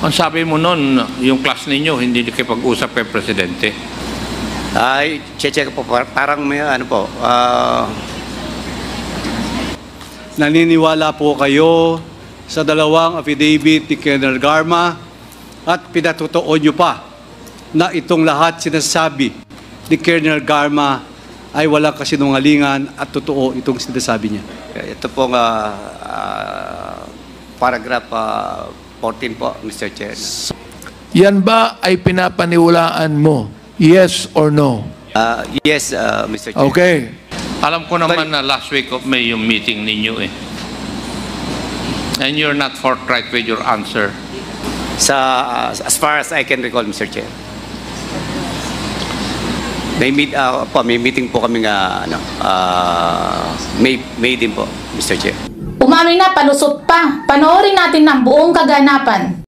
Ang sabi mo noon, yung class ninyo, hindi nakipag-usap kay Presidente. Ay, check po, parang may ano po, Naniniwala po kayo sa dalawang affidavit ni Colonel Garma at pinatutuon nyo pa na itong lahat sinasabi ni Colonel Garma ay walang kasinungalingan at totoo itong sinasabi niya. ito pong paragraph 14 po, Mr. Chair. Yan ba ay pinapaniwalaan mo? Yes or no? Yes, Mr. Chair. Okay. Alam ko naman na last week of May yung meeting ninyo eh. And you're not forthright with your answer. As far as I can recall, Mr. Chair. May meeting po kami May din po, Mr. Chair. Umamin na, palusot pa. Panoorin natin ng buong kaganapan.